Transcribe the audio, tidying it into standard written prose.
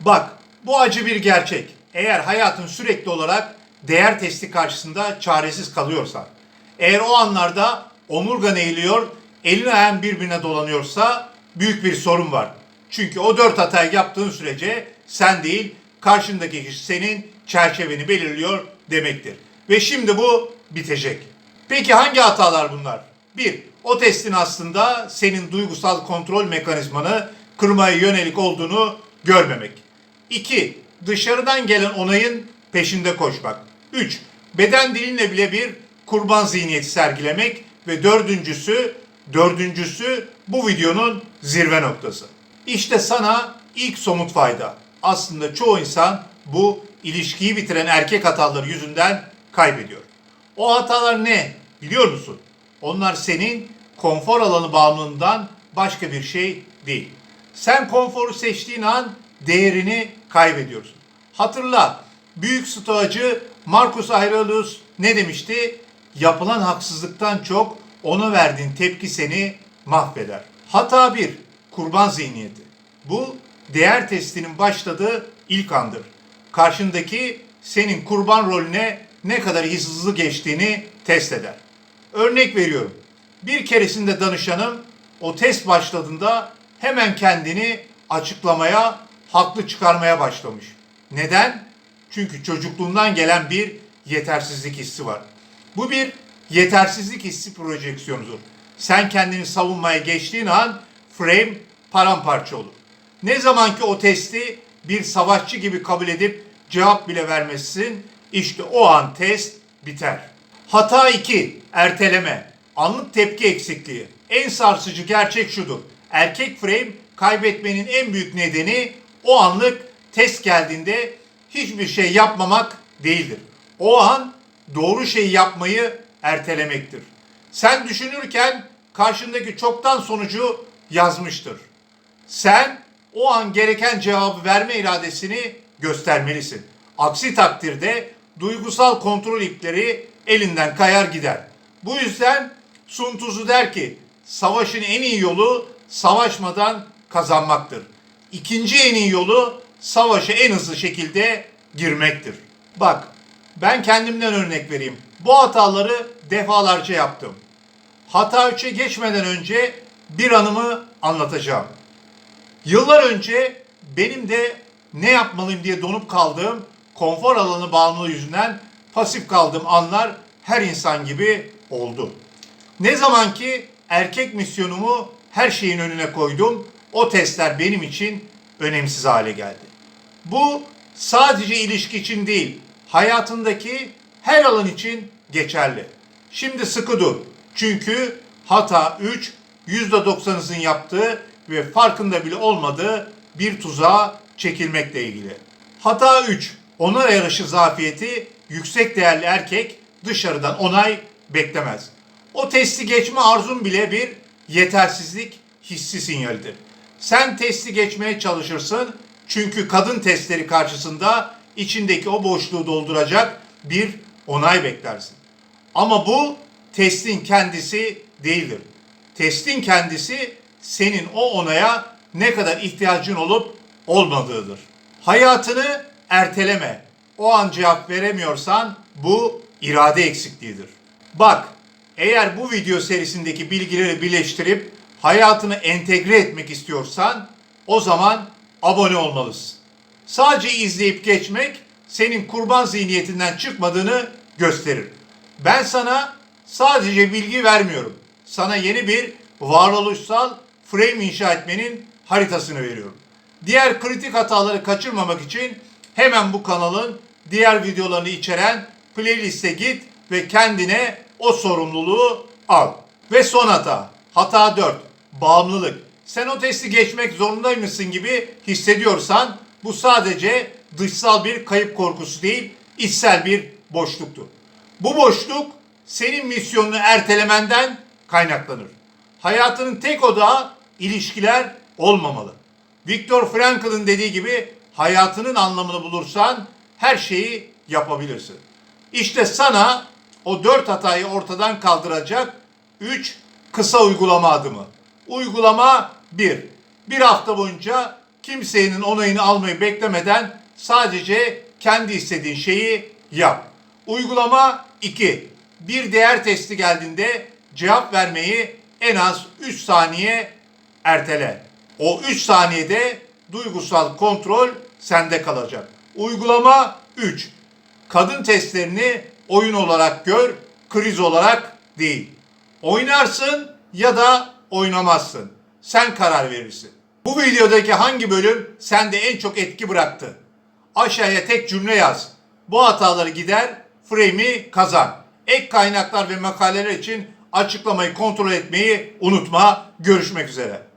Bak, bu acı bir gerçek. Eğer hayatın sürekli olarak değer testi karşısında çaresiz kalıyorsan, eğer o anlarda omurgan eğiliyor, elin ayağın birbirine dolanıyorsa büyük bir sorun var. Çünkü o 4 hatayı yaptığın sürece sen değil, karşındaki kişi senin çerçeveni belirliyor demektir. Ve şimdi bu bitecek. Peki hangi hatalar bunlar? 1. O testin aslında senin duygusal kontrol mekanizmanı kırmaya yönelik olduğunu görmemek. 2. Dışarıdan gelen onayın peşinde koşmak. 3. Beden dilinle bile bir kurban zihniyeti sergilemek ve dördüncüsü bu videonun zirve noktası. İşte sana ilk somut fayda. Aslında çoğu insan bu ilişkiyi bitiren erkek hataları yüzünden kaybediyor. O hatalar ne biliyor musun? Onlar senin konfor alanı bağımlılığından başka bir şey değil. Sen konforu seçtiğin an değerini kaybediyorsun. Hatırla, büyük stoacı Marcus Aurelius ne demişti? Yapılan haksızlıktan çok ona verdiğin tepki seni mahveder. Hata 1. Kurban zihniyeti. Bu değer testinin başladığı ilk andır. Karşındaki senin kurban rolüne ne kadar hızlı geçtiğini test eder. Örnek veriyorum. Bir keresinde danışanım o test başladığında hemen kendini açıklamaya, haklı çıkarmaya başlamış. Neden? Çünkü çocukluğundan gelen bir yetersizlik hissi var. Bu bir yetersizlik hissi projeksiyonudur. Sen kendini savunmaya geçtiğin an frame paramparça olur. Ne zaman ki o testi bir savaşçı gibi kabul edip cevap bile vermezsin, işte o an test biter. Hata 2. Erteleme. Anlık tepki eksikliği. En sarsıcı gerçek şudur. Erkek frame kaybetmenin en büyük nedeni o anlık test geldiğinde hiçbir şey yapmamak değildir. O an doğru şeyi yapmayı ertelemektir. Sen düşünürken karşındaki çoktan sonucu yazmıştır. Sen o an gereken cevabı verme iradesini göstermelisin. Aksi takdirde duygusal kontrol ipleri elinden kayar gider. Bu yüzden Sun Tzu der ki, savaşın en iyi yolu savaşmadan kazanmaktır. İkinci en iyi yolu savaşa en hızlı şekilde girmektir. Bak, ben kendimden örnek vereyim. Bu hataları defalarca yaptım. Hata 3'e geçmeden önce bir anımı anlatacağım. Yıllar önce benim de ne yapmalıyım diye donup kaldığım, konfor alanı bağımlılığı yüzünden pasif kaldığım anlar her insan gibi oldu. Ne zaman ki erkek misyonumu her şeyin önüne koydum, o testler benim için önemsiz hale geldi. Bu sadece ilişki için değil, hayatındaki her alan için geçerli. Şimdi sıkı dur. Çünkü hata 3, %90'ınızın yaptığı ve farkında bile olmadığı bir tuzağa çekilmekle ilgili. Hata 3. Onay arayışı zafiyeti. Yüksek değerli erkek dışarıdan onay beklemez. O testi geçme arzun bile bir yetersizlik hissi sinyalidir. Sen testi geçmeye çalışırsın çünkü kadın testleri karşısında içindeki o boşluğu dolduracak bir onay beklersin. Ama bu testin kendisi değildir. Testin kendisi senin o onaya ne kadar ihtiyacın olup olmadığıdır. Hayatını erteleme. O an cevap veremiyorsan bu irade eksikliğidir. Bak, eğer bu video serisindeki bilgileri birleştirip hayatını entegre etmek istiyorsan o zaman abone olmalısın. Sadece izleyip geçmek senin kurban zihniyetinden çıkmadığını gösterir. Ben sana sadece bilgi vermiyorum. Sana yeni bir varoluşsal frame inşa etmenin haritasını veriyorum. Diğer kritik hataları kaçırmamak için hemen bu kanalın diğer videolarını içeren playlist'e git ve kendine o sorumluluğu al. Ve son hata. Hata 4. Bağımlılık. Sen o testi geçmek zorundaymışsın gibi hissediyorsan bu sadece dışsal bir kayıp korkusu değil, içsel bir boşluktur. Bu boşluk senin misyonunu ertelemenden kaynaklanır. Hayatının tek odağı ilişkiler olmamalı. Viktor Frankl'ın dediği gibi hayatının anlamını bulursan her şeyi yapabilirsin. İşte sana o 4 hatayı ortadan kaldıracak 3 kısa uygulama adımı. Uygulama 1. Bir hafta boyunca Kimsenin onayını almayı beklemeden sadece kendi istediğin şeyi yap. Uygulama 2. Bir değer testi geldiğinde cevap vermeyi en az 3 saniye ertele. O 3 saniyede duygusal kontrol sende kalacak. Uygulama 3. Kadın testlerini oyun olarak gör, kriz olarak değil. Oynarsın ya da oynamazsın. Sen karar verirsin. Bu videodaki hangi bölüm sende en çok etki bıraktı? Aşağıya tek cümle yaz. Bu hataları gider, frame'i kazan. Ek kaynaklar ve makaleler için açıklamayı kontrol etmeyi unutma. Görüşmek üzere.